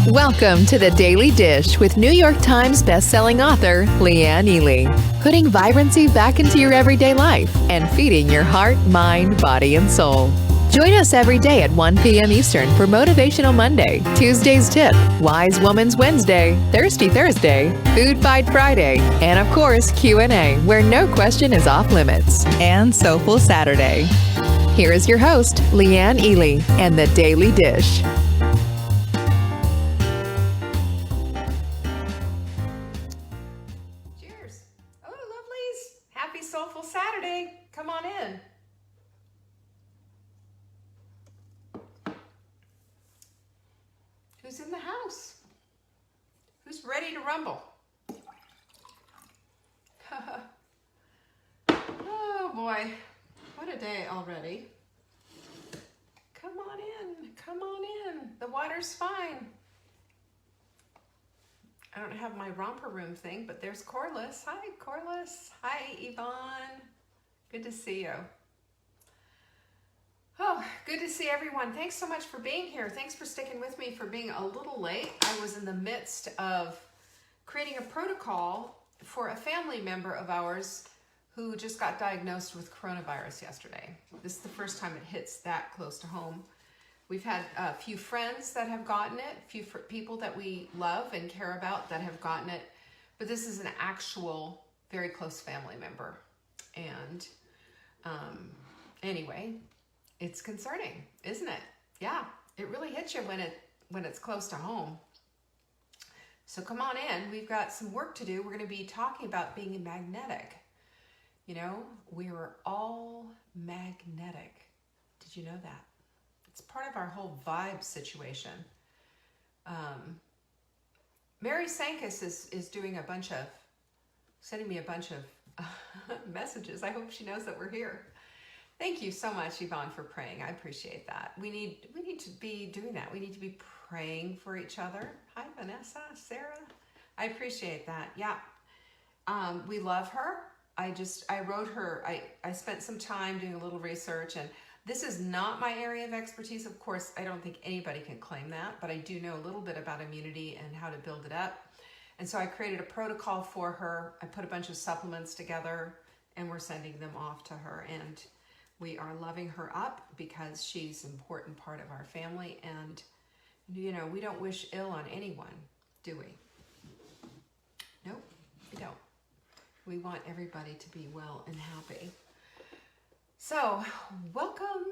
Welcome to the Daily Dish with New York Times bestselling author Leanne Ely. Putting vibrancy back into your everyday life and feeding your heart, mind, body, and soul. Join us every day at 1 p.m. Eastern for Motivational Monday, Tuesday's Tip, Wise Woman's Wednesday, Thirsty Thursday, Food Fight Friday, and of course Q&A, where no question is off limits, and Soulful Saturday. Here is your host, Leanne Ely, and the Daily Dish. Cheers. Oh, lovelies. Happy Soulful Saturday. Come on in. Who's in the house? Who's ready to rumble? Oh boy, what a day already. Come on in, come on in. The water's fine. I don't have my romper room thing, but there's Corliss. Hi, Corliss. Hi, Yvonne. Good to see you. Oh, good to see everyone. Thanks so much for being here. Thanks for sticking with me for being a little late. I was in the midst of creating a protocol for a family member of ours who just got diagnosed with coronavirus yesterday. This is the first time it hits that close to home. We've had a few friends that have gotten it, a few people that we love and care about that have gotten it, but this is an actual very close family member. And anyway, it's concerning, isn't it? Yeah, it really hits you when it's close to home. So come on in. We've got some work to do. We're going to be talking about being magnetic. You know, we are all magnetic. Did you know that? It's part of our whole vibe situation. Mary Sankis is doing sending me a bunch of messages. I hope she knows that we're here. Thank you so much, Yvonne, for praying. I appreciate that. We need to be doing that. We need to be praying for each other. Hi, Vanessa, Sarah. I appreciate that. Yeah. We love her. I wrote her, I spent some time doing a little research, and this is not my area of expertise. Of course, I don't think anybody can claim that, but I do know a little bit about immunity and how to build it up. And so I created a protocol for her. I put a bunch of supplements together, and we're sending them off to her. And we are loving her up because she's an important part of our family. And, you know, we don't wish ill on anyone, do we? Nope, we don't. We want everybody to be well and happy. So, welcome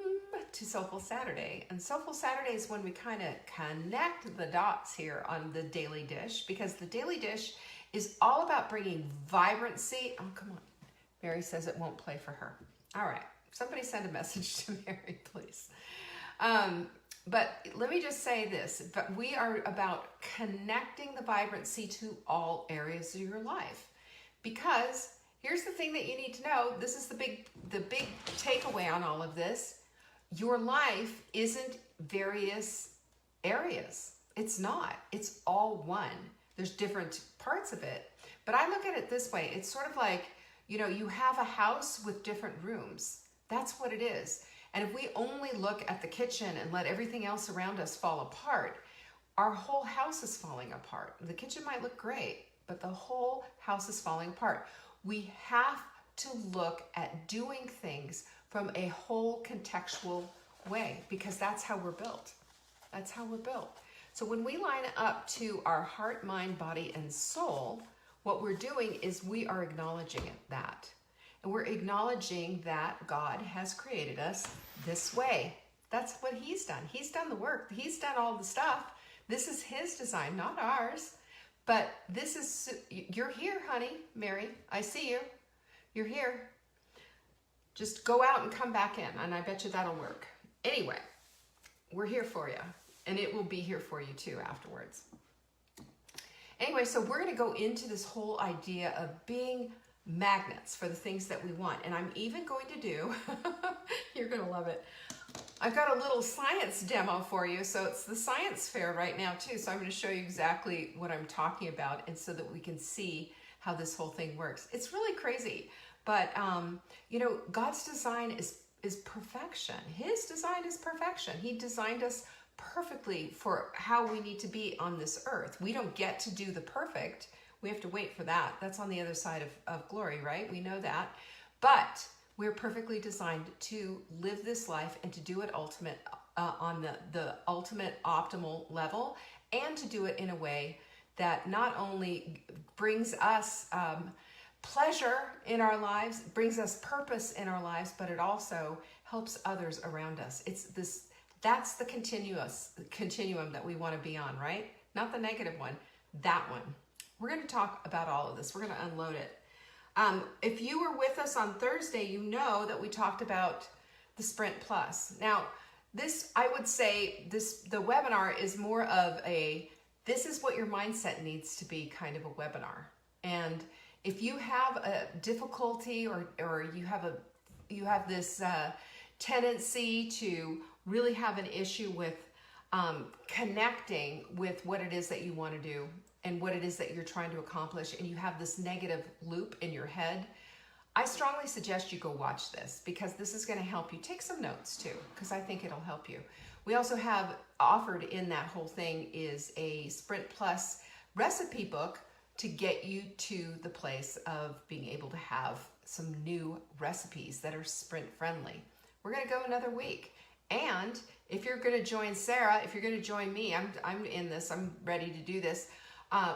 to Soulful Saturday. And Soulful Saturday is when we kind of connect the dots here on the Daily Dish, because the Daily Dish is all about bringing vibrancy. Oh, come on. Mary says it won't play for her. All right. Somebody send a message to Mary, please. But let me just say this. But we are about connecting the vibrancy to all areas of your life. Because here's the thing that you need to know. This is the big takeaway on all of this. Your life isn't various areas. It's not. It's all one. There's different parts of it. But I look at it this way. It's sort of like, you know, you have a house with different rooms. That's what it is. And if we only look at the kitchen and let everything else around us fall apart, our whole house is falling apart. The kitchen might look great, but the whole house is falling apart. We have to look at doing things from a whole contextual way, because that's how we're built. That's how we're built. So when we line up to our heart, mind, body, and soul, what we're doing is we are acknowledging that. And we're acknowledging that God has created us this way. That's what He's done. He's done the work. He's done all the stuff. This is His design, not ours. But this is, you're here, honey, Mary. I see you. You're here. Just go out and come back in, and I bet you that'll work. Anyway, we're here for you, and it will be here for you too afterwards. Anyway, so we're going to go into this whole idea of being magnets for the things that we want. And I'm even going to do, you're going to love it, I've got a little science demo for you. So it's the science fair right now too. So I'm going to show you exactly what I'm talking about, and so that we can see how this whole thing works. It's really crazy, but you know, God's design is perfection. His design is perfection. He designed us perfectly for how we need to be on this earth. We don't get to do the perfect. We have to wait for that. That's on the other side of glory, right? We know that. But we're perfectly designed to live this life and to do it on the ultimate optimal level, and to do it in a way that not only brings us pleasure in our lives, brings us purpose in our lives, but it also helps others around us. That's the continuum that we want to be on, right? Not the negative one, that one. We're going to talk about all of this. We're going to unload it. If you were with us on Thursday, you know that we talked about the Sprint Plus. Now, I would say the webinar is more of this is what your mindset needs to be kind of a webinar. And if you have a difficulty or you have this tendency to really have an issue with connecting with what it is that you want to do and what it is that you're trying to accomplish, and you have this negative loop in your head, I strongly suggest you go watch this, because this is going to help you. Take some notes too, because I think it'll help you. We also have offered in that whole thing is a Sprint Plus recipe book to get you to the place of being able to have some new recipes that are sprint friendly. We're going to go another week. And if you're going to join Sarah, if you're going to join me, I'm in this, I'm ready to do this.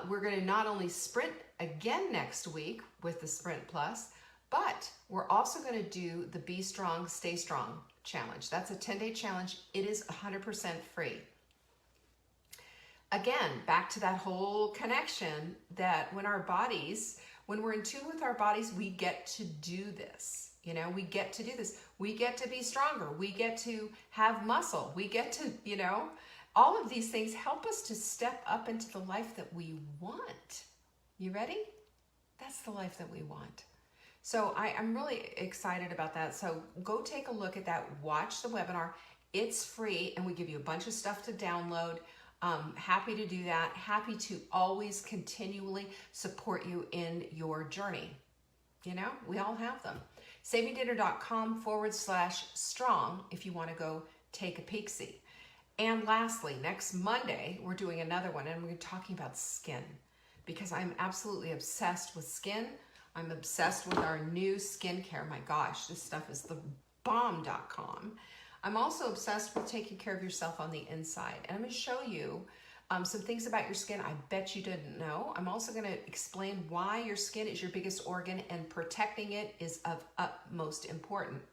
We're going to not only sprint again next week with the Sprint Plus, but we're also going to do the Be Strong, Stay Strong challenge. That's a 10-day challenge. It is 100% free. Again, back to that whole connection that when we're in tune with our bodies, we get to do this. You know, we get to do this. We get to be stronger. We get to have muscle. We get to, all of these things help us to step up into the life that we want. You ready? That's the life that we want. So I'm really excited about that. So go take a look at that. Watch the webinar. It's free, and we give you a bunch of stuff to download. Happy to do that. Happy to always continually support you in your journey. We all have them. SavingDinner.com/strong if you want to go take a peek-see. And lastly, next Monday, we're doing another one, and we're talking about skin, because I'm absolutely obsessed with skin. I'm obsessed with our new skincare. My gosh, this stuff is the bomb.com. I'm also obsessed with taking care of yourself on the inside. And I'm going to show you some things about your skin I bet you didn't know. I'm also going to explain why your skin is your biggest organ and protecting it is of utmost importance.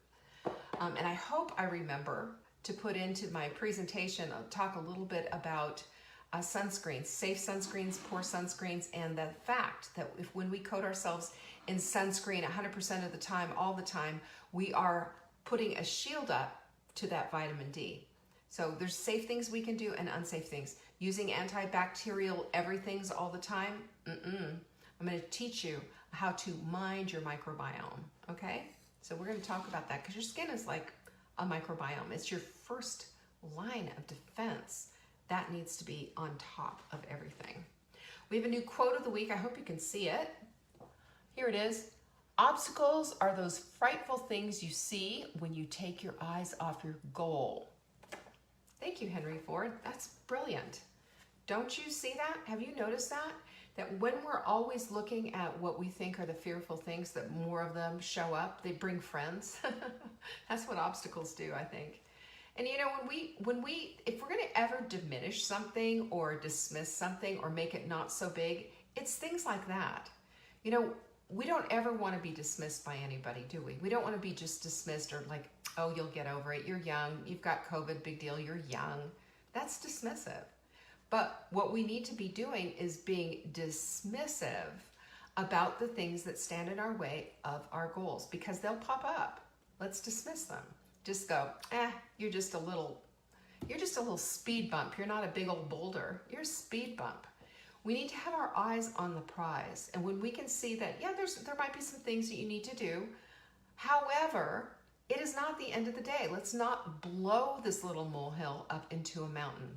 And I hope I remember to put into my presentation, I'll talk a little bit about sunscreens, safe sunscreens, poor sunscreens, and the fact that when we coat ourselves in sunscreen 100% of the time, all the time, we are putting a shield up to that vitamin D. So there's safe things we can do and unsafe things. Using antibacterial everything's all the time, I'm going to teach you how to mind your microbiome, okay? So we're going to talk about that, because your skin is like a microbiome. It's your first line of defense. That needs to be on top of everything. We have a new quote of the week. I hope you can see it. Here it is. Obstacles are those frightful things you see when you take your eyes off your goal. Thank you, Henry Ford. That's brilliant. Don't you see that? Have you noticed that? That when we're always looking at what we think are the fearful things, that more of them show up. They bring friends. That's what obstacles do, I think. And when we, if we're going to ever diminish something or dismiss something or make it not so big, it's things like that. We don't ever want to be dismissed by anybody, do we? We don't want to be just dismissed or like, oh, you'll get over it. You're young. You've got COVID, big deal. You're young. That's dismissive. But what we need to be doing is being dismissive about the things that stand in our way of our goals, because they'll pop up. Let's dismiss them. Just go, you're just a little speed bump. You're not a big old boulder. You're a speed bump. We need to have our eyes on the prize. And when we can see that, there might be some things that you need to do. However, it is not the end of the day. Let's not blow this little molehill up into a mountain.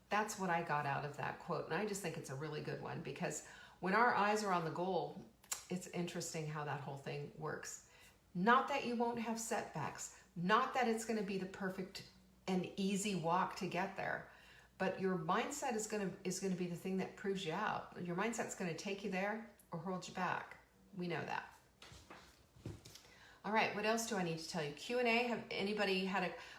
That's what I got out of that quote. And I just think it's a really good one, because when our eyes are on the goal, it's interesting how that whole thing works. Not that you won't have setbacks. Not that it's going to be the perfect and easy walk to get there. but your mindset is going to be the thing that proves you out. Your mindset's going to take you there or hold you back. We know that. All right, what else do I need to tell you? Q&A, have anybody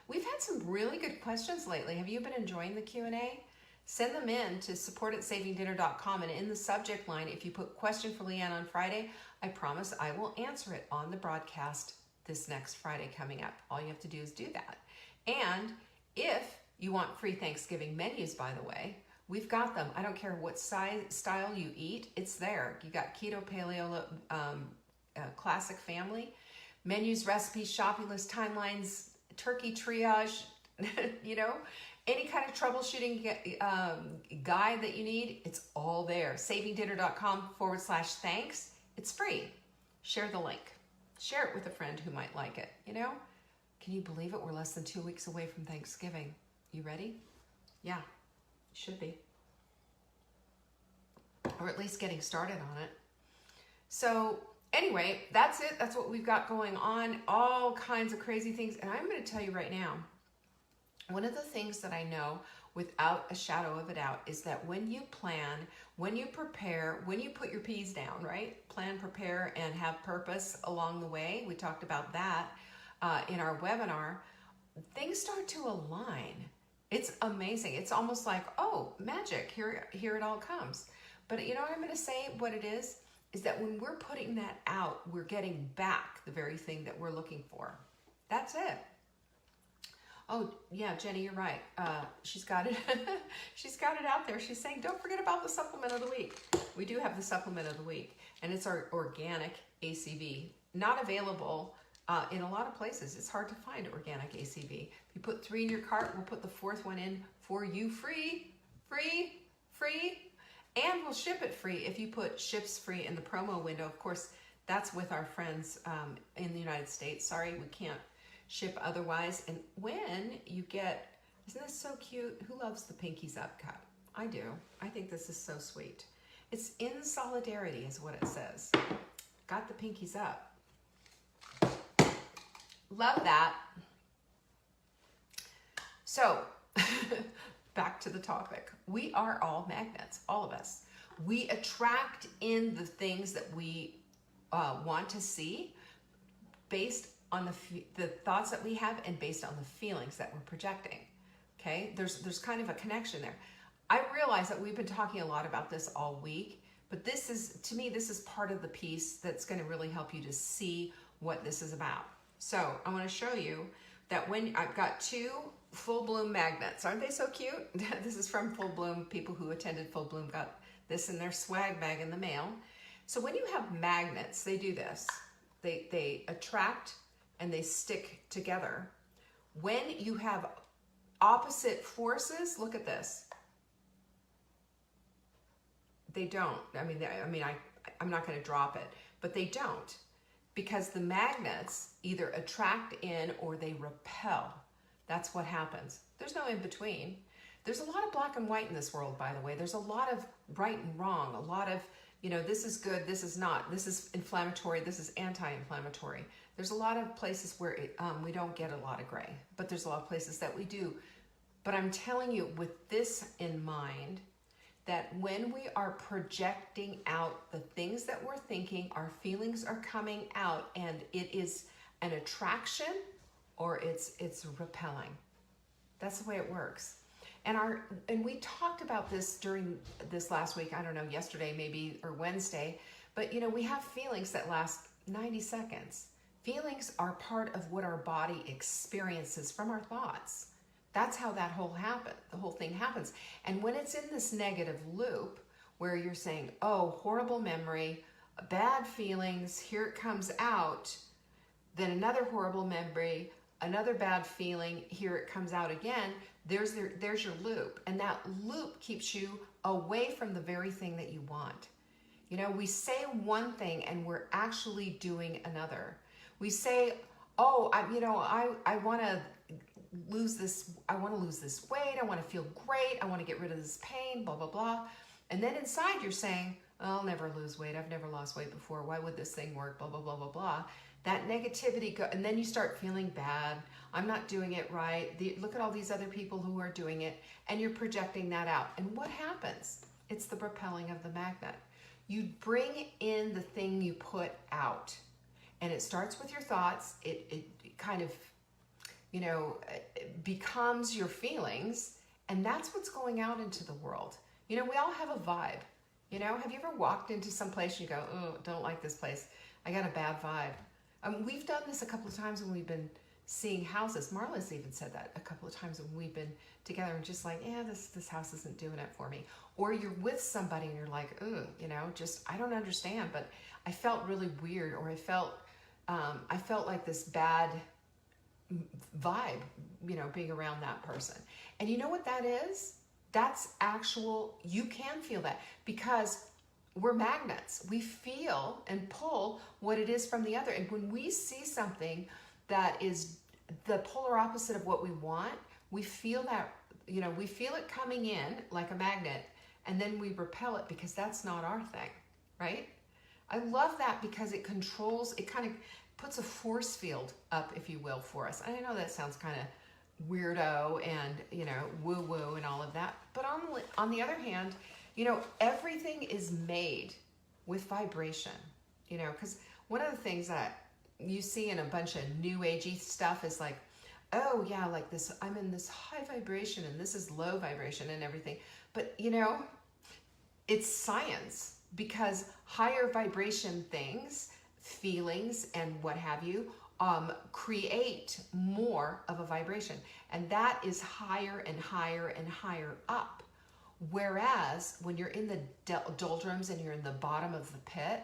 we've had some really good questions lately. Have you been enjoying the Q&A? Send them in to support@savingdinner.com, and in the subject line, if you put question for Leanne on Friday, I promise I will answer it on the broadcast this next Friday coming up. All you have to do is do that. And if you want free Thanksgiving menus, by the way, we've got them. I don't care what style you eat, it's there. You got keto, paleo, classic family, menus, recipes, shopping list, timelines, turkey triage, you know, any kind of troubleshooting guide that you need, it's all there. savingdinner.com/thanks. It's free. Share the link. Share it with a friend who might like it, you know? Can you believe it? We're less than 2 weeks away from Thanksgiving. You ready? Yeah, should be. Or at least getting started on it. So anyway, that's it. That's what we've got going on. All kinds of crazy things. And I'm going to tell you right now, one of the things that I know without a shadow of a doubt is that when you plan, when you prepare, when you put your P's down, right? Plan, prepare, and have purpose along the way. We talked about that in our webinar. Things start to align. It's amazing. It's almost like, oh, magic. Here it all comes. But you know what I'm going to say? What it is that when we're putting that out, we're getting back the very thing that we're looking for. That's it. Oh, yeah, Jenny, you're right. She's got it. She's got it out there. She's saying, don't forget about the supplement of the week. We do have the supplement of the week, and it's our organic ACV. Not available in a lot of places. It's hard to find organic ACV. If you put 3 in your cart, we'll put the 4th one in for you free. And we'll ship it free if you put ships free in the promo window. Of course, that's with our friends in the United States. Sorry, we can't ship otherwise. And when you get, isn't this so cute? Who loves the pinkies up cut? I do. I think this is so sweet. It's in solidarity is what it says. Got the pinkies up. Love that. So, back to the topic. We are all magnets, all of us. We attract in the things that we want to see based on the thoughts that we have and based on the feelings that we're projecting. Okay, there's kind of a connection there. I realize that we've been talking a lot about this all week, but this is, to me, this is part of the piece that's going to really help you to see what this is about. So I want to show you that when I've got 2 Full Bloom magnets. Aren't they so cute? This is from Full Bloom. People who attended Full Bloom got this in their swag bag in the mail. So when you have magnets, they do this. They attract and they stick together. When you have opposite forces, look at this. They don't. I'm not going to drop it, but they don't, because the magnets either attract in or they repel. That's what happens. There's no in between. There's a lot of black and white in this world, by the way. There's a lot of right and wrong, a lot of, you know, this is good, this is not, this is inflammatory, this is anti-inflammatory. There's a lot of places where we don't get a lot of gray, but there's a lot of places that we do. But I'm telling you, with this in mind, that when we are projecting out the things that we're thinking, our feelings are coming out, and it is an attraction or it's repelling. That's the way it works. And we talked about this during this last week, I don't know, yesterday maybe, or Wednesday, but you know, we have feelings that last 90 seconds. Feelings are part of what our body experiences from our thoughts. That's how the whole thing happens. And when it's in this negative loop where you're saying, oh, horrible memory, bad feelings, here it comes out, then another horrible memory, another bad feeling, here it comes out again, there's your loop. And that loop keeps you away from the very thing that you want. You know, we say one thing and we're actually doing another. We say, oh, I want to lose this weight, I want to feel great, I want to get rid of this pain, blah, blah, blah. And then inside you're saying, I'll never lose weight, I've never lost weight before, why would this thing work, blah, blah, blah, blah, blah. That negativity and then you start feeling bad. I'm not doing it right. Look at all these other people who are doing it, and you're projecting that out. And what happens? It's the repelling of the magnet. You bring in the thing you put out, and it starts with your thoughts. It kind of, it becomes your feelings, and that's what's going out into the world. We all have a vibe. Have you ever walked into some place and you go, oh, don't like this place. I got a bad vibe. We've done this a couple of times when we've been seeing houses. Marla's even said that a couple of times when we've been together and just like, yeah, this house isn't doing it for me. Or you're with somebody and you're like, ooh, just, I don't understand, but I felt really weird, or I felt like this bad vibe, being around that person. And you know what that is? That's actual, you can feel that, because we're magnets. We feel and pull what it is from the other. And when we see something that is the polar opposite of what we want, we feel that, we feel it coming in like a magnet, and then we repel it because that's not our thing, right? I love that because it controls, it kind of puts a force field up, if you will, for us. I know that sounds kind of weirdo and, woo-woo and all of that. But on the other hand, everything is made with vibration, because one of the things that you see in a bunch of new agey stuff is like, oh yeah, like this, I'm in this high vibration and this is low vibration and everything. But it's science, because higher vibration things, feelings and what have you, create more of a vibration. And that is higher and higher and higher up. Whereas when you're in the doldrums and you're in the bottom of the pit,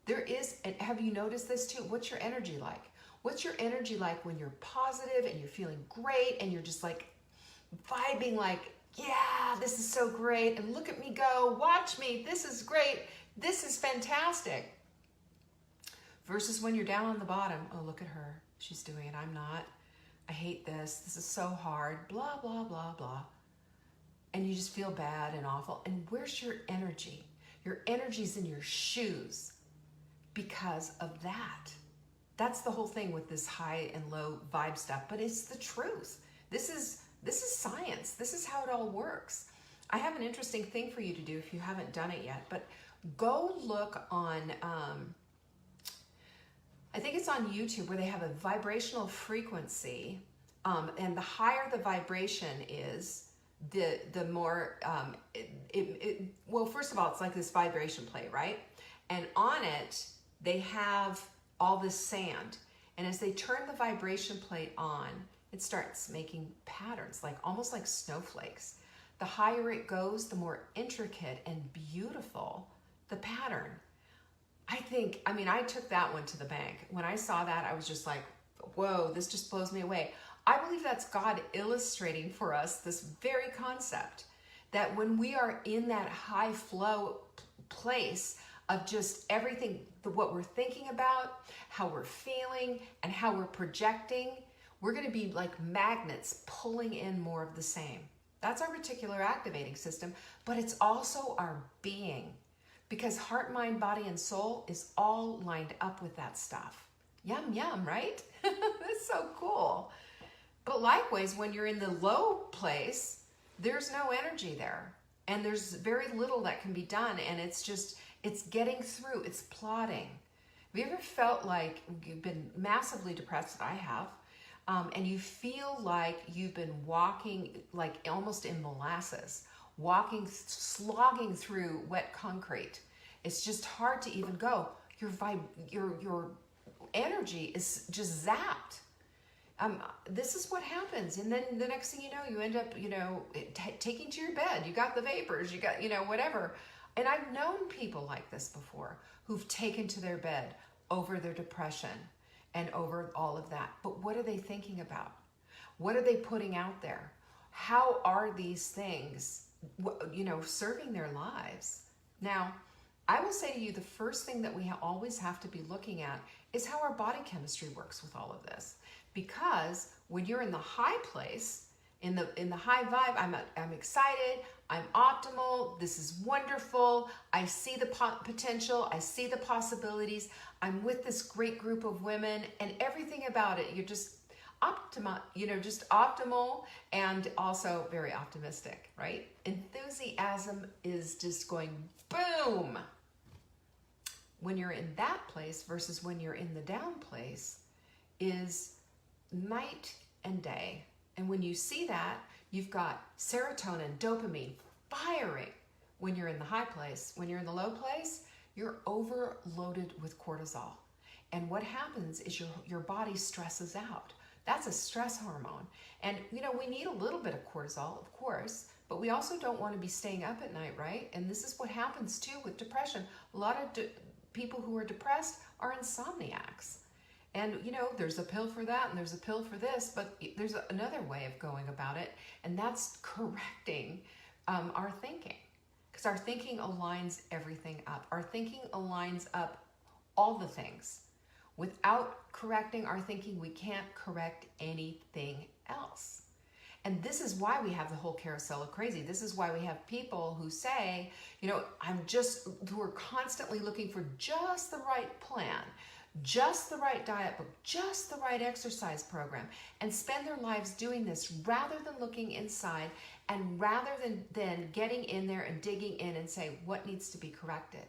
there is, and have you noticed this too? What's your energy like? What's your energy like when you're positive and you're feeling great and you're just like vibing like, yeah, this is so great, and look at me go, watch me, this is great, this is fantastic. Versus when you're down on the bottom, oh, look at her, she's doing it, I'm not, I hate this is so hard, blah, blah, blah, blah. And you just feel bad and awful. And where's your energy? Your energy's in your shoes because of that. That's the whole thing with this high and low vibe stuff, but it's the truth. This is science. This is how it all works. I have an interesting thing for you to do if you haven't done it yet, but go look on, I think it's on YouTube, where they have a vibrational frequency, and the higher the vibration is, the more, well, first of all, it's like this vibration plate, right? And on it, they have all this sand. And as they turn the vibration plate on, it starts making patterns, like almost like snowflakes. The higher it goes, the more intricate and beautiful the pattern. I took that one to the bank. When I saw that, I was just like, whoa, this just blows me away. I believe that's God illustrating for us this very concept, that when we are in that high flow place of just everything, what we're thinking about, how we're feeling, and how we're projecting, we're going to be like magnets pulling in more of the same. That's our reticular activating system, but it's also our being, because heart, mind, body, and soul is all lined up with that stuff. Yum, yum, right? That's so cool. But likewise, when you're in the low place, there's no energy there. And there's very little that can be done. And it's getting through, it's plodding. Have you ever felt like you've been massively depressed? I have. And you feel like you've been walking like almost in molasses, slogging through wet concrete. It's just hard to even go. Your energy is just zapped. This is what happens. And then the next thing you know, you end up, taking to your bed. You got the vapors, you got, whatever. And I've known people like this before who've taken to their bed over their depression and over all of that. But what are they thinking about? What are they putting out there? How are these things, serving their lives? Now, I will say to you, the first thing that we always have to be looking at is how our body chemistry works with all of this. Because when you're in the high place, in the high vibe, I'm excited, I'm optimal, This is wonderful. I see the potential. I see the possibilities. I'm with this great group of women, and everything about it, you're just optimal and also very optimistic, right? Enthusiasm is just going boom. When you're in that place versus when you're in the down place is night and day. And when you see that, you've got serotonin, dopamine firing when you're in the high place. When you're in the low place, you're overloaded with cortisol. And what happens is your body stresses out. That's a stress hormone. And we need a little bit of cortisol, of course, but we also don't want to be staying up at night, right? And this is what happens too with depression. A lot of people who are depressed are insomniacs. And there's a pill for that and there's a pill for this, but there's another way of going about it, and that's correcting our thinking. Because our thinking aligns everything up. Our thinking aligns up all the things. Without correcting our thinking, we can't correct anything else. And this is why we have the whole carousel of crazy. This is why we have people who say, who are constantly looking for just the right plan, just the right diet book, just the right exercise program, and spend their lives doing this rather than looking inside and rather than getting in there and digging in and say what needs to be corrected.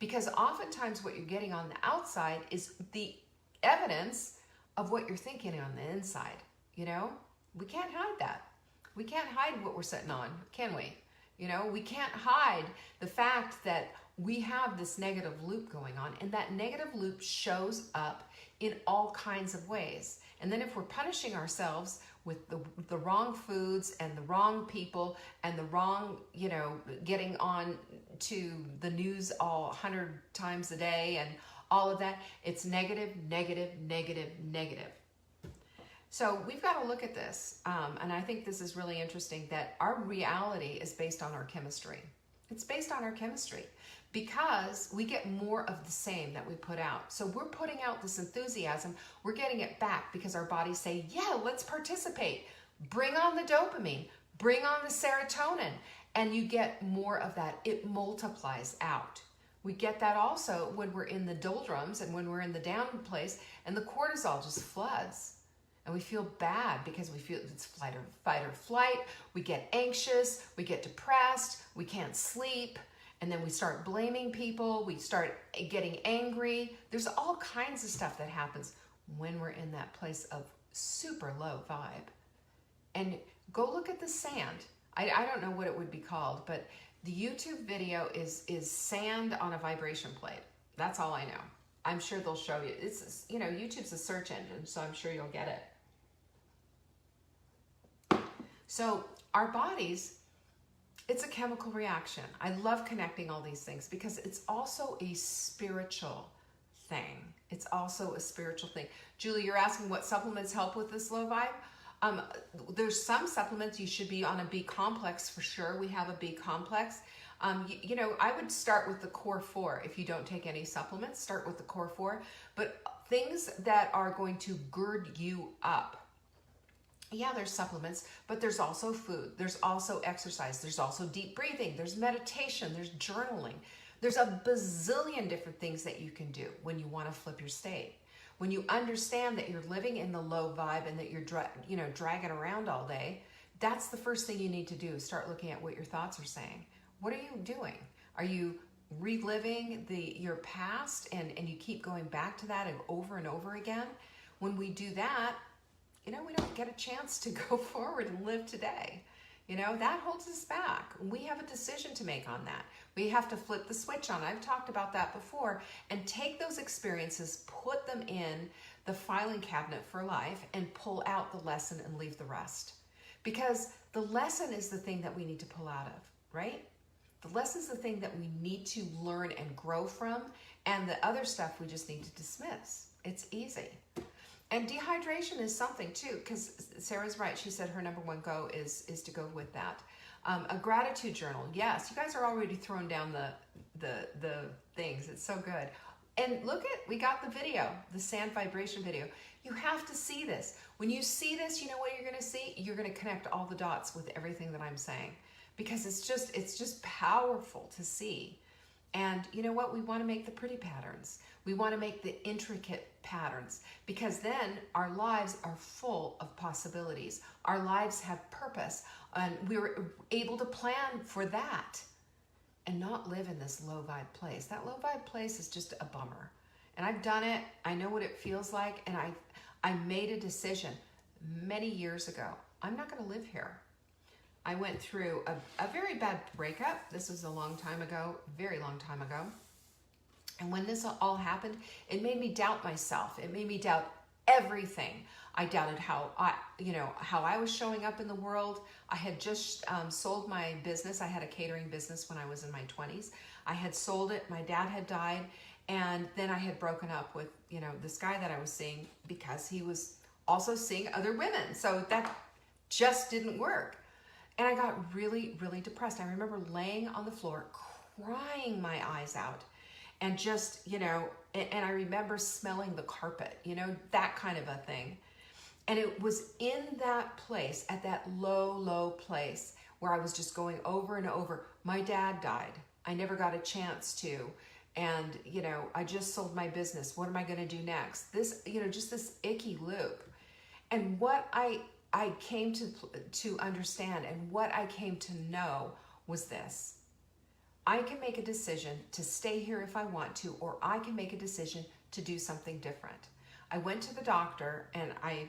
Because oftentimes what you're getting on the outside is the evidence of what you're thinking on the inside. We can't hide that. We can't hide what we're sitting on, can we? We can't hide the fact that we have this negative loop going on, and that negative loop shows up in all kinds of ways. And then if we're punishing ourselves with the wrong foods and the wrong people and the wrong, getting on to the news all 100 times a day and all of that, it's negative, negative, negative, negative. So we've got to look at this, and I think this is really interesting, that our reality is based on our chemistry. It's based on our chemistry because we get more of the same that we put out. So we're putting out this enthusiasm, we're getting it back because our bodies say, yeah, let's participate. Bring on the dopamine, bring on the serotonin, and you get more of that. It multiplies out. We get that also when we're in the doldrums and when we're in the down place, and the cortisol just floods. And we feel bad because we feel it's fight or flight. We get anxious, we get depressed, we can't sleep, and then we start blaming people, we start getting angry. There's all kinds of stuff that happens when we're in that place of super low vibe. And go look at the sand. I don't know what it would be called, but the YouTube video is sand on a vibration plate. That's all I know. I'm sure they'll show you. It's YouTube's a search engine, so I'm sure you'll get it. So our bodies, it's a chemical reaction. I love connecting all these things because it's also a spiritual thing. It's also a spiritual thing. Julie, you're asking what supplements help with this low vibe? There's some supplements. You should be on a B complex for sure. We have a B complex. I would start with the core 4. If you don't take any supplements, start with the core 4. But things that are going to gird you up. Yeah, there's supplements, but there's also food. There's also exercise. There's also deep breathing. There's meditation. There's journaling. There's a bazillion different things that you can do when you want to flip your state. When you understand that you're living in the low vibe and that you're dragging around all day, that's the first thing you need to do. Start looking at what your thoughts are saying. What are you doing? Are you reliving your past and you keep going back to that over and over again? When we do that, we don't get a chance to go forward and live today. That holds us back. We have a decision to make on that. We have to flip the switch on. I've talked about that before. And take those experiences, put them in the filing cabinet for life, and pull out the lesson and leave the rest. Because the lesson is the thing that we need to pull out of, right? The lesson is the thing that we need to learn and grow from. And the other stuff we just need to dismiss. It's easy. And dehydration is something too, because Sarah's right. She said her number one go is to go with that. A gratitude journal. Yes, you guys are already throwing down the things. It's so good. And we got the video, the sand vibration video. You have to see this. When you see this, you know what you're going to see? You're going to connect all the dots with everything that I'm saying. because it's just powerful to see. And you know what? We want to make the pretty patterns. We want to make the intricate patterns, because then our lives are full of possibilities. Our lives have purpose, and we're able to plan for that and not live in this low vibe place. That low vibe place is just a bummer. And I've done it. I know what it feels like. And I made a decision many years ago. I'm not going to live here. I went through a very bad breakup. This was a long time ago, very long time ago. And when this all happened, it made me doubt myself. It made me doubt everything. I doubted how I was showing up in the world. I had just sold my business. I had a catering business when I was in my 20s. I had sold it. My dad had died. And then I had broken up with, this guy that I was seeing, because he was also seeing other women. So that just didn't work. And I got really, really depressed. I remember laying on the floor, crying my eyes out. And just, and I remember smelling the carpet, that kind of a thing. And it was in that place, at that low, low place, where I was just going over and over. My dad died. I never got a chance to. And, I just sold my business. What am I going to do next? This, just this icky loop. And what I came to understand, and what I came to know, was this. I can make a decision to stay here if I want to, or I can make a decision to do something different. I went to the doctor, and I,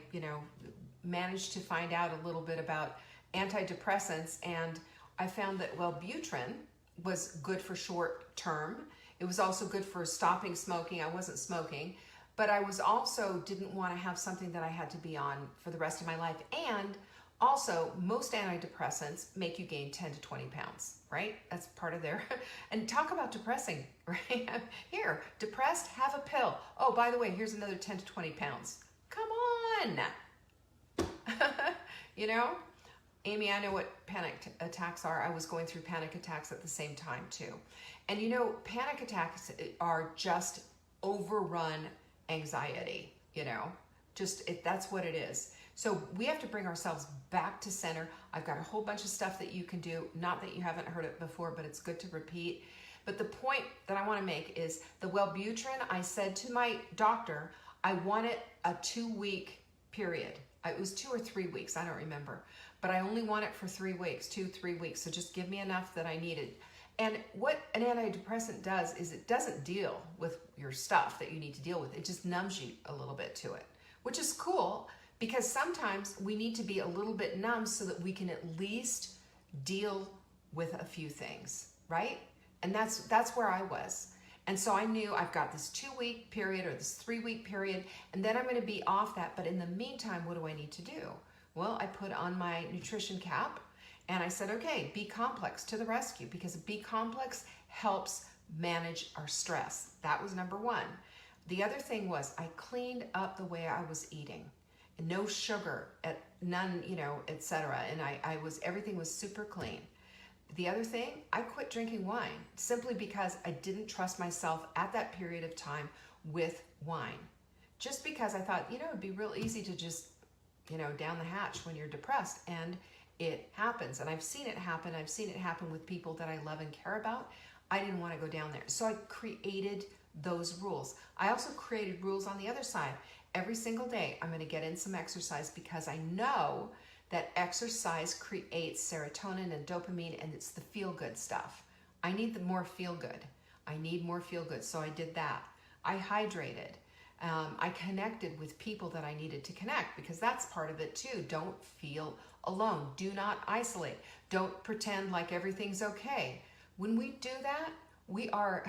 managed to find out a little bit about antidepressants, and I found that Wellbutrin was good for short term. It was also good for stopping smoking. I wasn't smoking, but I was also didn't want to have something that I had to be on for the rest of my life. And also, most antidepressants make you gain 10 to 20 pounds, right? That's part of their, and talk about depressing, right? Here, depressed, have a pill. Oh, by the way, here's another 10 to 20 pounds. Come on. Amy, I know what panic attacks are. I was going through panic attacks at the same time too. And panic attacks are just overrun anxiety, that's what it is. So we have to bring ourselves back to center. I've got a whole bunch of stuff that you can do. Not that you haven't heard it before, but it's good to repeat. But the point that I want to make is the Wellbutrin, I said to my doctor, I wanted a 2-week period. It was 2 or 3 weeks, I don't remember. But I only want it for 3 weeks, 2-3 weeks. So just give me enough that I needed. And what an antidepressant does is it doesn't deal with your stuff that you need to deal with. It just numbs you a little bit to it, which is cool. Because sometimes we need to be a little bit numb so that we can at least deal with a few things, right? And that's where I was. And so I knew I've got this 2-week period or this 3-week period, and then I'm going to be off that. But in the meantime, what do I need to do? Well, I put on my nutrition cap, and I said, okay, B complex to the rescue, because B complex helps manage our stress. That was number one. The other thing was I cleaned up the way I was eating. No sugar, none, etc. And everything was super clean. The other thing, I quit drinking wine simply because I didn't trust myself at that period of time with wine. Just because I thought, it'd be real easy to just, down the hatch when you're depressed. And it happens. And I've seen it happen. I've seen it happen with people that I love and care about. I didn't want to go down there. So I created those rules. I also created rules on the other side. Every single day, I'm going to get in some exercise, because I know that exercise creates serotonin and dopamine, and it's the feel-good stuff. I need the more feel-good. I need more feel-good, so I did that. I hydrated. I connected with people that I needed to connect, because that's part of it too. Don't feel alone. Do not isolate. Don't pretend like everything's okay. When we do that, we are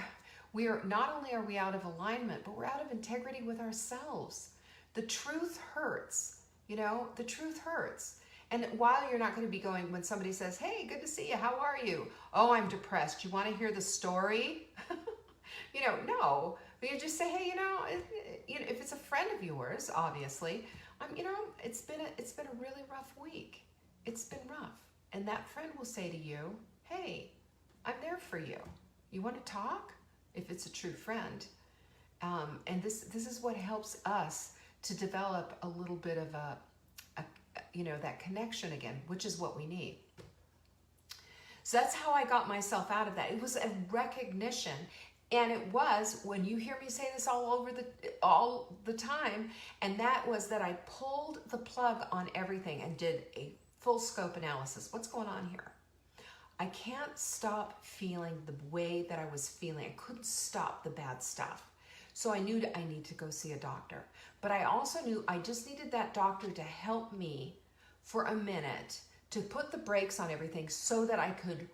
not only are we out of alignment, but we're out of integrity with ourselves. The truth hurts, the truth hurts. And while you're not going to be going, when somebody says, hey, good to see you, how are you? Oh, I'm depressed. You want to hear the story? No. But you just say, hey, if it's a friend of yours, obviously, it's been a really rough week. It's been rough. And that friend will say to you, hey, I'm there for you. You want to talk? If it's a true friend. And this is what helps us to develop a little bit of that connection again, which is what we need. So that's how I got myself out of that. It was a recognition. And it was, when you hear me say this all the time, and that was that I pulled the plug on everything and did a full scope analysis. What's going on here? I can't stop feeling the way that I was feeling. I couldn't stop the bad stuff. So I knew I need to go see a doctor. But I also knew I just needed that doctor to help me for a minute, to put the brakes on everything so that I could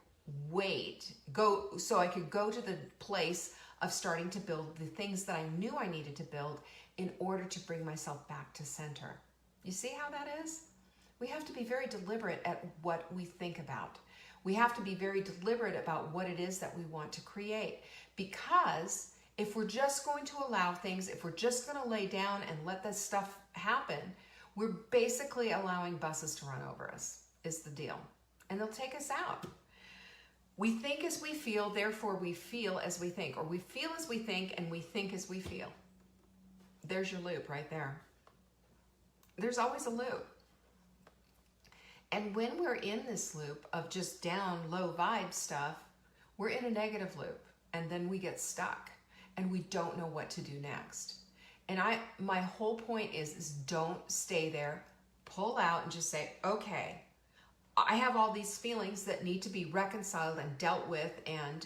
so I could go to the place of starting to build the things that I knew I needed to build in order to bring myself back to center. You see how that is? We have to be very deliberate at what we think about. We have to be very deliberate about what it is that we want to create, because if we're just going to allow things, if we're just going to lay down and let this stuff happen, we're basically allowing buses to run over us, is the deal. And they'll take us out. We think as we feel, therefore we feel as we think. Or we feel as we think, and we think as we feel. There's your loop right there. There's always a loop. And when we're in this loop of just down, low vibe stuff, we're in a negative loop. And then we get stuck. And we don't know what to do next. And my whole point is don't stay there. Pull out and just say, okay, I have all these feelings that need to be reconciled and dealt with and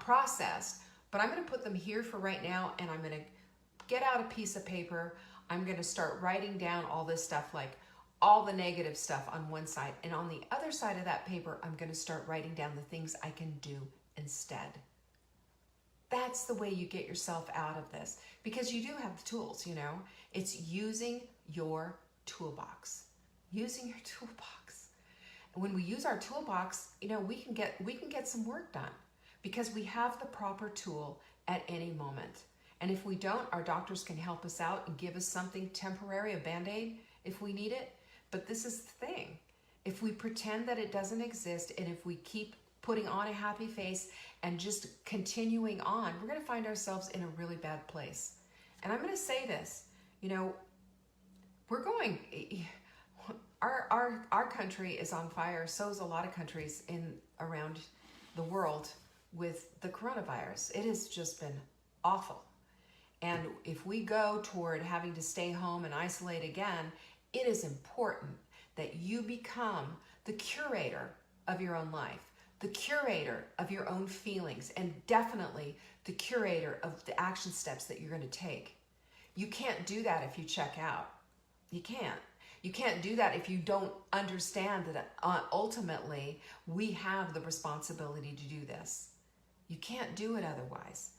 processed, but I'm going to put them here for right now, and I'm going to get out a piece of paper. I'm going to start writing down all this stuff, like all the negative stuff on one side, and on the other side of that paper, I'm going to start writing down the things I can do instead. That's the way you get yourself out of this, because you do have the tools, you know. It's using your toolbox. Using your toolbox. And when we use our toolbox, you know, we can get some work done, because we have the proper tool at any moment. And if we don't, our doctors can help us out and give us something temporary, a Band-Aid, if we need it. But this is the thing. If we pretend that it doesn't exist, and if we keep putting on a happy face and just continuing on, we're going to find ourselves in a really bad place. And I'm going to say this, you know, our country is on fire. So is a lot of countries around the world with the coronavirus. It has just been awful. And if we go toward having to stay home and isolate again, it is important that you become the curator of your own life, the curator of your own feelings, and definitely the curator of the action steps that you're going to take. You can't do that if you check out. You can't. You can't do that if you don't understand that ultimately we have the responsibility to do this. You can't do it otherwise.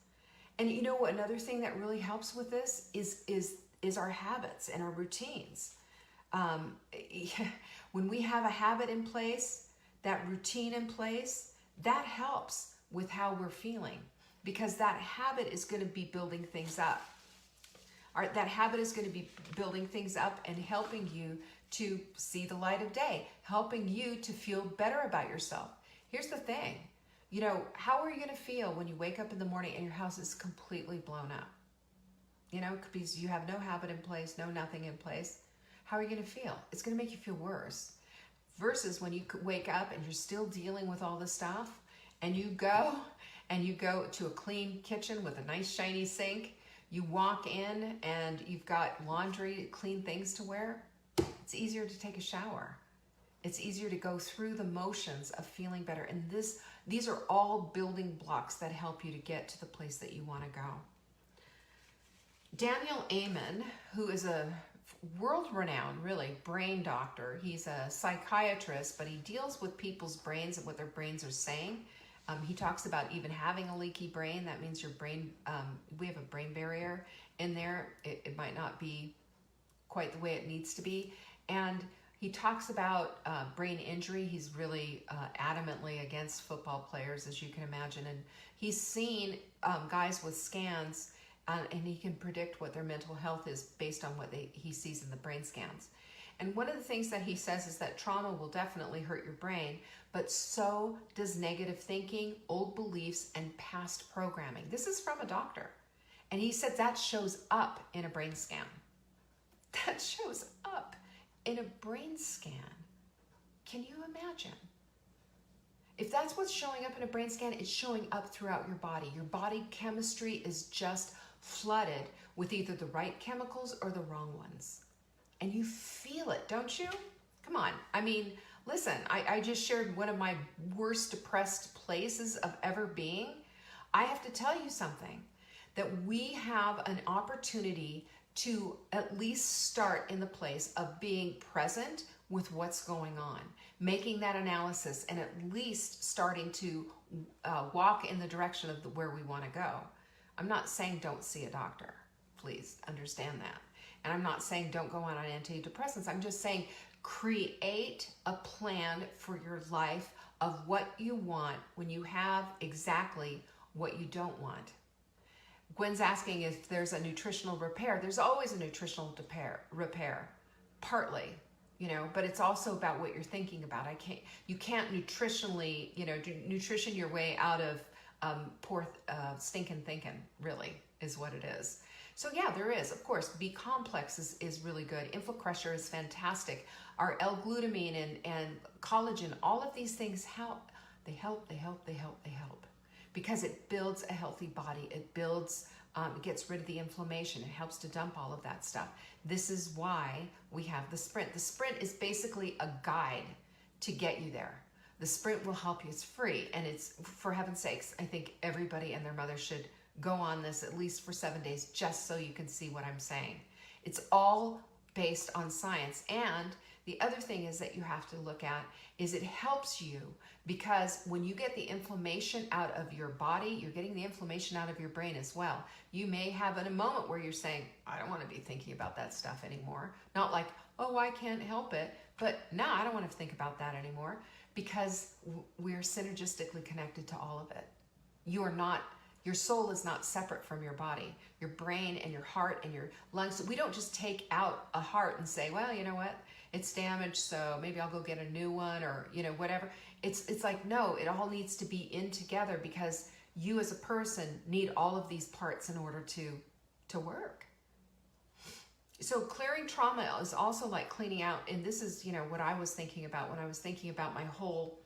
And you know what? Another thing that really helps with this is our habits and our routines. When we have a habit in place, that routine in place, that helps with how we're feeling, because that habit is going to be building things up. That habit is going to be building things up and helping you to see the light of day, helping you to feel better about yourself. Here's the thing, you know, how are you going to feel when you wake up in the morning and your house is completely blown up? You know, because you have no habit in place, nothing in place. How are you going to feel? It's going to make you feel worse. Versus when you wake up and you're still dealing with all this stuff, and you go to a clean kitchen with a nice shiny sink. You walk in and you've got laundry, clean things to wear. It's easier to take a shower. It's easier to go through the motions of feeling better. And these are all building blocks that help you to get to the place that you want to go. Daniel Amen, who is a world-renowned, really, brain doctor. He's a psychiatrist, but he deals with people's brains and what their brains are saying. He talks about even having a leaky brain. That means your brain, we have a brain barrier in there. It might not be quite the way it needs to be. And he talks about brain injury. He's really adamantly against football players, as you can imagine. And he's seen guys with scans, and he can predict what their mental health is based on what he sees in the brain scans. And one of the things that he says is that trauma will definitely hurt your brain, but so does negative thinking, old beliefs, and past programming. This is from a doctor. And he said that shows up in a brain scan. That shows up in a brain scan. Can you imagine? If that's what's showing up in a brain scan, it's showing up throughout your body. Your body chemistry is just flooded with either the right chemicals or the wrong ones. And you feel it, don't you? Come on. I mean, listen, I just shared one of my worst depressed places of ever being. I have to tell you something, that we have an opportunity to at least start in the place of being present with what's going on, making that analysis, and at least starting to walk in the direction of where we want to go. I'm not saying don't see a doctor. Please understand that. And I'm not saying don't go on antidepressants. I'm just saying create a plan for your life of what you want when you have exactly what you don't want. Gwen's asking if there's a nutritional repair. There's always a nutritional repair, partly, you know, but it's also about what you're thinking about. You can't nutritionally, you know, nutrition your way out of poor stinking thinking, really, is what it is. So yeah, there is, of course, B complex is really good. Infocrusher is fantastic. Our L-glutamine and collagen, all of these things help. They help. Because it builds a healthy body. It builds, it gets rid of the inflammation. It helps to dump all of that stuff. This is why we have the sprint. The sprint is basically a guide to get you there. The sprint will help you. It's free. And it's, for heaven's sakes, I think everybody and their mother should go on this at least for 7 days, just so you can see what I'm saying. It's all based on science. And the other thing is that you have to look at is it helps you, because when you get the inflammation out of your body, you're getting the inflammation out of your brain as well. You may have in a moment where you're saying, I don't want to be thinking about that stuff anymore. Not like, oh, I can't help it, but no, I don't want to think about that anymore, because we're synergistically connected to all of it. Your soul is not separate from your body. Your brain and your heart and your lungs. We don't just take out a heart and say, well, you know what? It's damaged, so maybe I'll go get a new one, or, you know, whatever. It's like, no, it all needs to be in together, because you as a person need all of these parts in order to work. So clearing trauma is also like cleaning out, and this is, you know, what I was thinking about when I was thinking about my whole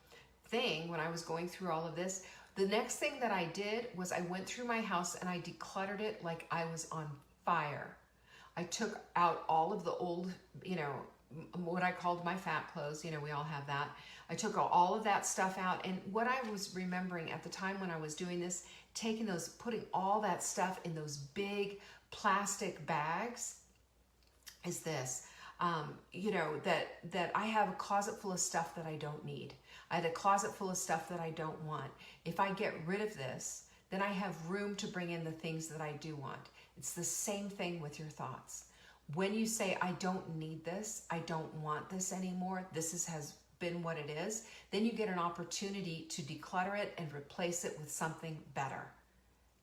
thing, when I was going through all of this. The next thing that I did was I went through my house and I decluttered it like I was on fire. I took out all of the old, you know, what I called my fat clothes. You know, we all have that. I took all of that stuff out. And what I was remembering at the time when I was doing this, putting all that stuff in those big plastic bags, is this. You know, that I have a closet full of stuff that I don't need. I had a closet full of stuff that I don't want. If I get rid of this, then I have room to bring in the things that I do want. It's the same thing with your thoughts. When you say, I don't need this, I don't want this anymore, has been what it is, then you get an opportunity to declutter it and replace it with something better.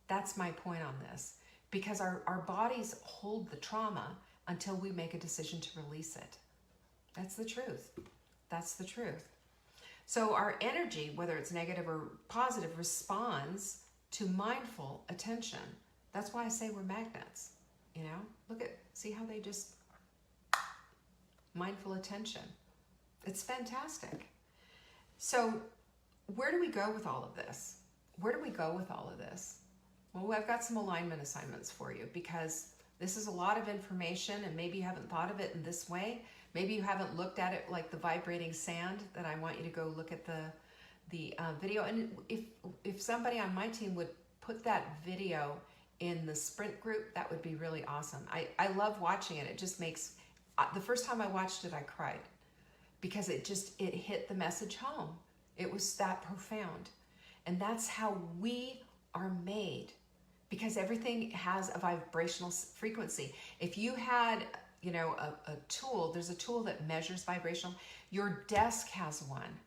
That's my point on this. Because our bodies hold the trauma until we make a decision to release it. That's the truth. That's the truth. So our energy, whether it's negative or positive, responds to mindful attention. That's why I say we're magnets. You know, see how they just, mindful attention. It's fantastic. So where do we go with all of this? Where do we go with all of this? Well, I've got some alignment assignments for you, because this is a lot of information, and maybe you haven't thought of it in this way. Maybe you haven't looked at it like the vibrating sand, that I want you to go look at the video. And if somebody on my team would put that video in the sprint group, that would be really awesome. I love watching it. It just makes, the first time I watched it, I cried, because it hit the message home. It was that profound. And that's how we are made, because everything has a vibrational frequency. If you had, you know, a tool, there's a tool that measures vibrational. Your desk has one.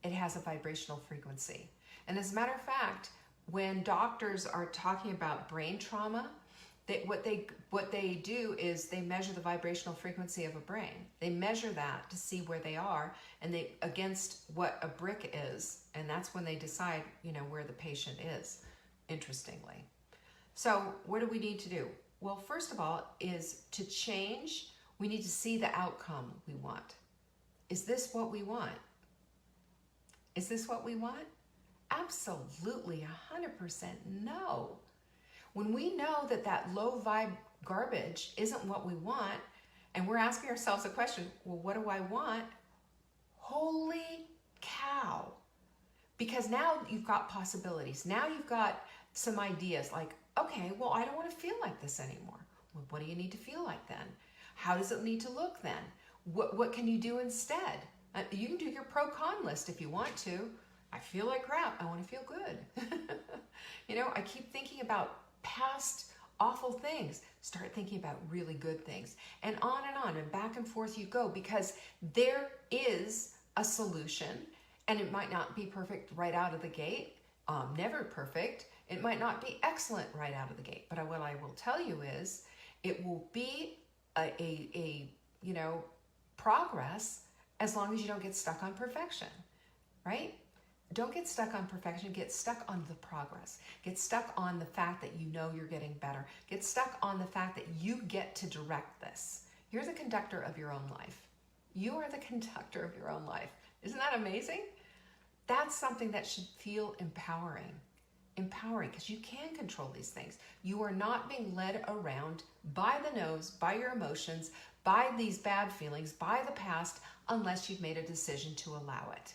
It has a vibrational frequency. And as a matter of fact, when doctors are talking about brain trauma, what they do is they measure the vibrational frequency of a brain. They measure that to see where they are, and they against what a brick is, and that's when they decide, you know, where the patient is, interestingly. So what do we need to do? Well, first of all, is to change, we need to see the outcome we want. Is this what we want? Is this what we want? Absolutely, 100% no. When we know that that low vibe garbage isn't what we want, and we're asking ourselves a question, well, what do I want? Holy cow. Because now you've got possibilities. Now you've got some ideas like, okay, well, I don't want to feel like this anymore. Well, what do you need to feel like then? How does it need to look then? What can you do instead? You can do your pro-con list if you want to. I feel like crap. I want to feel good. You know, I keep thinking about past awful things. Start thinking about really good things. And on and back and forth you go, because there is a solution, and it might not be perfect right out of the gate. Never perfect. It might not be excellent right out of the gate. But what I will tell you is it will be a you know, progress as long as you don't get stuck on perfection, right? Don't get stuck on perfection. Get stuck on the progress. Get stuck on the fact that you know you're getting better. Get stuck on the fact that you get to direct this. You're the conductor of your own life. You are the conductor of your own life. Isn't that amazing? That's something that should feel empowering. Empowering, because you can control these things. You are not being led around by the nose, by your emotions, by these bad feelings, by the past, unless you've made a decision to allow it.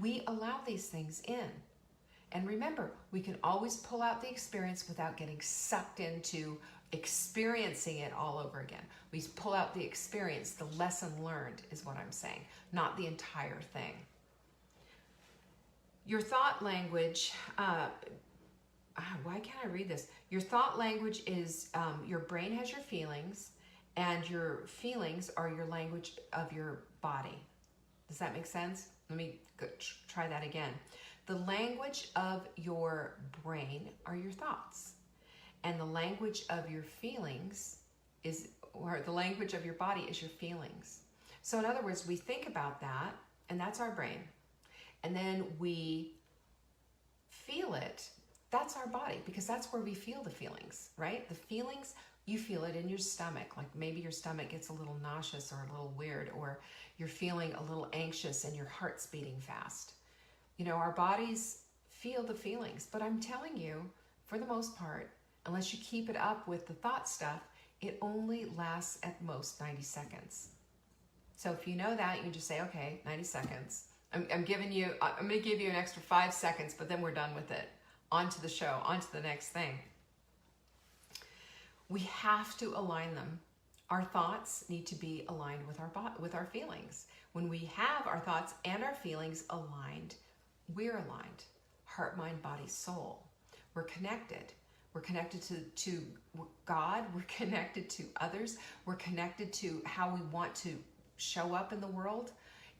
We allow these things in. And remember, we can always pull out the experience without getting sucked into experiencing it all over again. We pull out the experience, the lesson learned is what I'm saying, not the entire thing. Your thought language, why can't I read this? Your thought language is, your brain has your feelings, and your feelings are your language of your body. Does that make sense? Let me try that again. The language of your brain are your thoughts, and the language of your feelings is, or the language of your body is your feelings. So in other words, we think about that, and that's our brain. And then we feel it, that's our body, because that's where we feel the feelings, right? The feelings, you feel it in your stomach, like maybe your stomach gets a little nauseous or a little weird, or you're feeling a little anxious and your heart's beating fast. You know, our bodies feel the feelings, but I'm telling you, for the most part, unless you keep it up with the thought stuff, it only lasts at most 90 seconds. So if you know that, you can just say, okay, 90 seconds. I'm going to give you an extra 5 seconds, but then we're done with it. On to the show, on to the next thing. We have to align them. Our thoughts need to be aligned with our feelings. When we have our thoughts and our feelings aligned, we're aligned. Heart, mind, body, soul. We're connected. We're connected to God. We're connected to others. We're connected to how we want to show up in the world.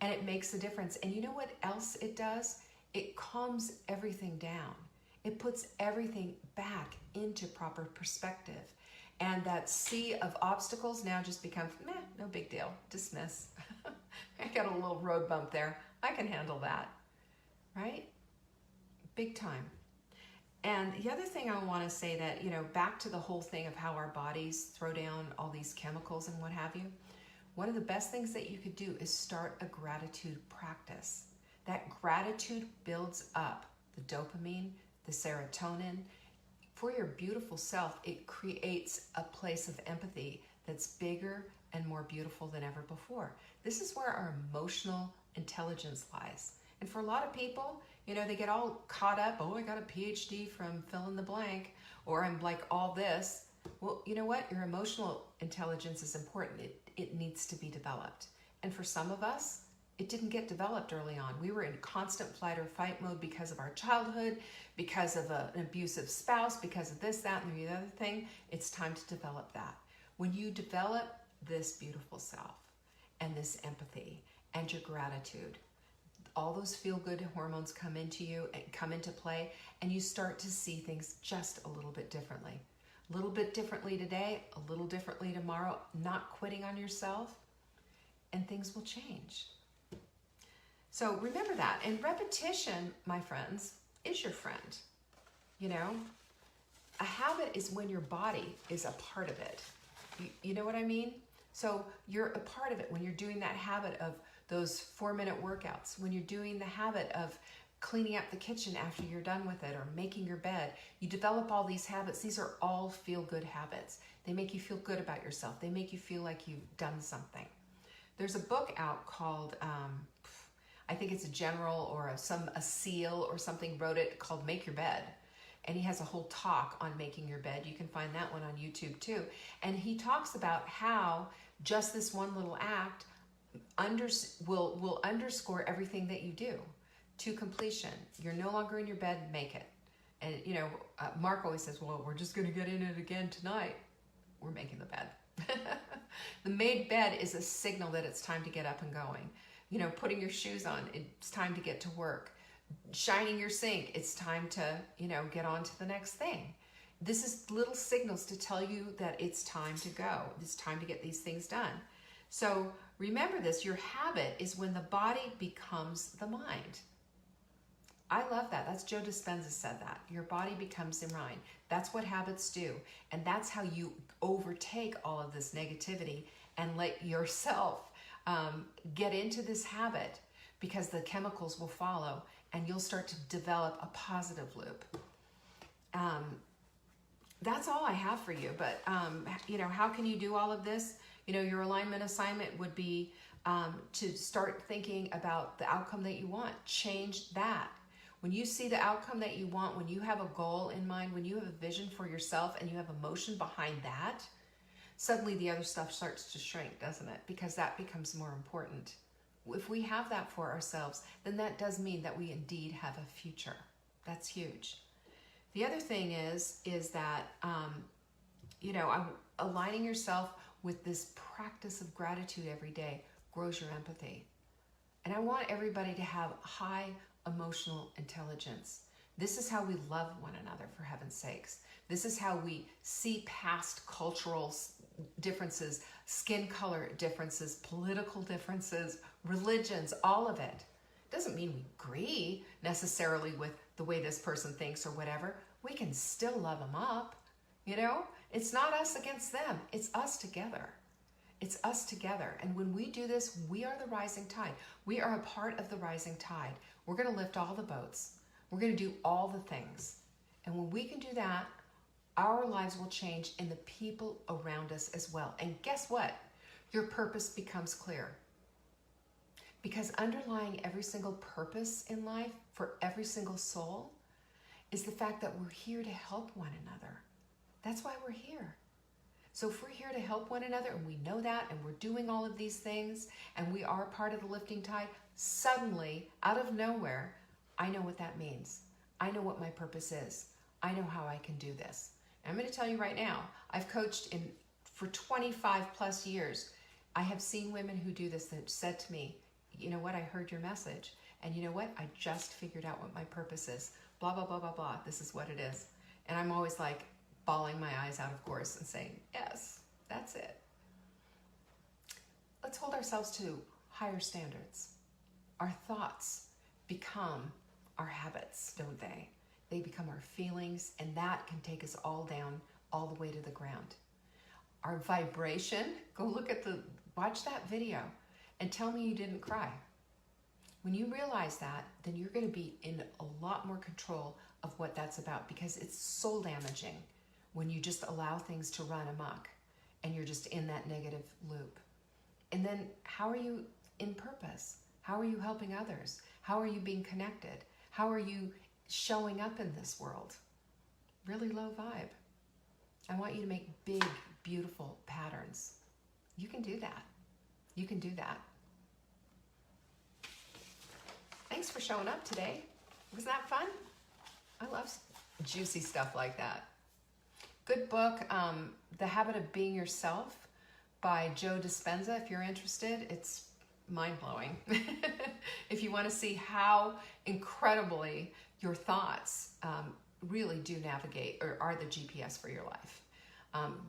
And it makes a difference. And you know what else it does? It calms everything down. It puts everything back into proper perspective. And that sea of obstacles now just becomes, no big deal, dismiss. I got a little road bump there. I can handle that, right? Big time. And the other thing I want to say that, you know, back to the whole thing of how our bodies throw down all these chemicals and what have you, one of the best things that you could do is start a gratitude practice. That gratitude builds up the dopamine, the serotonin. For your beautiful self, it creates a place of empathy that's bigger and more beautiful than ever before. This is where our emotional intelligence lies. And for a lot of people, you know, they get all caught up, oh, I got a PhD from fill in the blank, or I'm like all this. Well, you know what? Your emotional intelligence is important. It needs to be developed. And for some of us, it didn't get developed early on. We were in constant flight or fight mode because of our childhood, because of an abusive spouse, because of this, that, and the other thing. It's time to develop that. When you develop this beautiful self and this empathy and your gratitude, all those feel-good hormones come into you and come into play, and you start to see things just a little bit differently. A little bit differently today, a little differently tomorrow, not quitting on yourself, and things will change. So remember that. And repetition, my friends, is your friend. You know, a habit is when your body is a part of it. You know what I mean? So you're a part of it when you're doing that habit of those 4-minute workouts, when you're doing the habit of cleaning up the kitchen after you're done with it or making your bed. You develop all these habits. These are all feel-good habits. They make you feel good about yourself. They make you feel like you've done something. There's a book out called, I think it's a general or a SEAL or something wrote it, called Make Your Bed. And he has a whole talk on making your bed. You can find that one on YouTube too. And he talks about how just this one little act will underscore everything that you do to completion. You're no longer in your bed, make it. And you know, Mark always says, well, we're just gonna get in it again tonight. We're making the bed. The made bed is a signal that it's time to get up and going. You know, putting your shoes on, it's time to get to work. Shining your sink, it's time to, you know, get on to the next thing. This is little signals to tell you that it's time to go. It's time to get these things done. So remember this, your habit is when the body becomes the mind. I love that. That's Joe Dispenza said that. Your body becomes the mind. That's what habits do. And that's how you overtake all of this negativity and let yourself get into this habit, because the chemicals will follow and you'll start to develop a positive loop. That's all I have for you. But, you know, how can you do all of this? You know, your alignment assignment would be to start thinking about the outcome that you want. Change that. When you see the outcome that you want, when you have a goal in mind, when you have a vision for yourself and you have emotion behind that, suddenly the other stuff starts to shrink, doesn't it? Because that becomes more important. If we have that for ourselves, then that does mean that we indeed have a future. That's huge. The other thing is that, you know, aligning yourself with this practice of gratitude every day grows your empathy. And I want everybody to have high emotional intelligence. This is how we love one another, for heaven's sakes. This is how we see past cultural differences, skin color differences, political differences, religions, all of it. Doesn't mean we agree necessarily with the way this person thinks or whatever. We can still love them up, you know? It's not us against them. It's us together. It's us together. And when we do this, we are the rising tide. We are a part of the rising tide. We're going to lift all the boats. We're going to do all the things. And when we can do that, our lives will change and the people around us as well. And guess what? Your purpose becomes clear. Because underlying every single purpose in life for every single soul is the fact that we're here to help one another. That's why we're here. So if we're here to help one another and we know that and we're doing all of these things and we are part of the lifting tide, suddenly, out of nowhere, I know what that means. I know what my purpose is. I know how I can do this. And I'm going to tell you right now, I've coached for 25 plus years. I have seen women who do this that said to me, you know what, I heard your message. And you know what, I just figured out what my purpose is. Blah, blah, blah, blah, blah. This is what it is. And I'm always like bawling my eyes out, of course, and saying, yes, that's it. Let's hold ourselves to higher standards. Our thoughts become our habits, don't they? They become our feelings, and that can take us all down, all the way to the ground. Our vibration, watch that video and tell me you didn't cry. When you realize that, then you're going to be in a lot more control of what that's about, because it's soul damaging when you just allow things to run amok and you're just in that negative loop. And then how are you in purpose? How are you helping others? How are you being connected? How are you showing up in this world? Really low vibe. I want you to make big, beautiful patterns. You can do that. You can do that. Thanks for showing up today. Wasn't that fun? I love juicy stuff like that. Good book, The Habit of Being Yourself by Joe Dispenza. If you're interested, it's mind-blowing. If you want to see how incredibly your thoughts really do navigate or are the GPS for your life.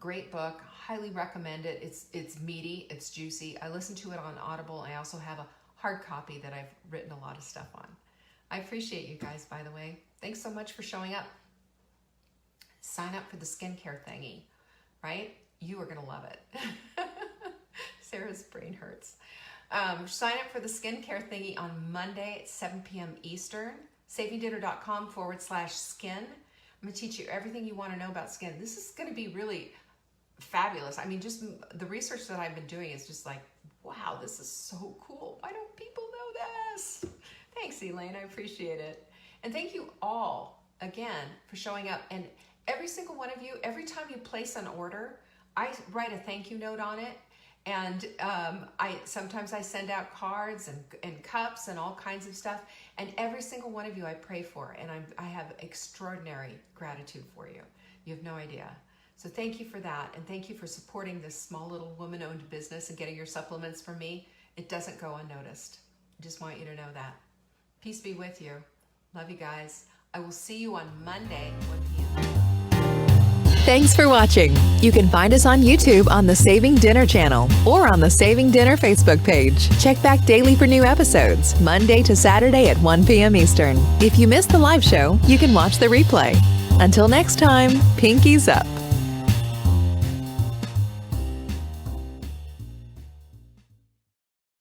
Great book, highly recommend it. It's meaty, it's juicy. I listen to it on Audible. I also have a hard copy that I've written a lot of stuff on. I appreciate you guys, by the way. Thanks so much for showing up. Sign up for the skincare thingy, right? You are going to love it. Sarah's brain hurts. Sign up for the skincare thingy on Monday at 7 p.m. Eastern. SavingDinner.com/skin. I'm going to teach you everything you want to know about skin. This is going to be really fabulous. I mean, just the research that I've been doing is just like, wow, this is so cool. Why don't people know this? Thanks, Elaine. I appreciate it. And thank you all again for showing up. And every single one of you, every time you place an order, I write a thank you note on it. And sometimes I send out cards and cups and all kinds of stuff. And every single one of you I pray for. And I have extraordinary gratitude for you. You have no idea. So thank you for that. And thank you for supporting this small little woman-owned business and getting your supplements from me. It doesn't go unnoticed. I just want you to know that. Peace be with you. Love you guys. I will see you on Monday, 1 p.m. Thanks for watching. You can find us on YouTube on the Saving Dinner channel or on the Saving Dinner Facebook page. Check back daily for new episodes, Monday to Saturday at 1 p.m. Eastern. If you missed the live show, you can watch the replay. Until next time, pinkies up.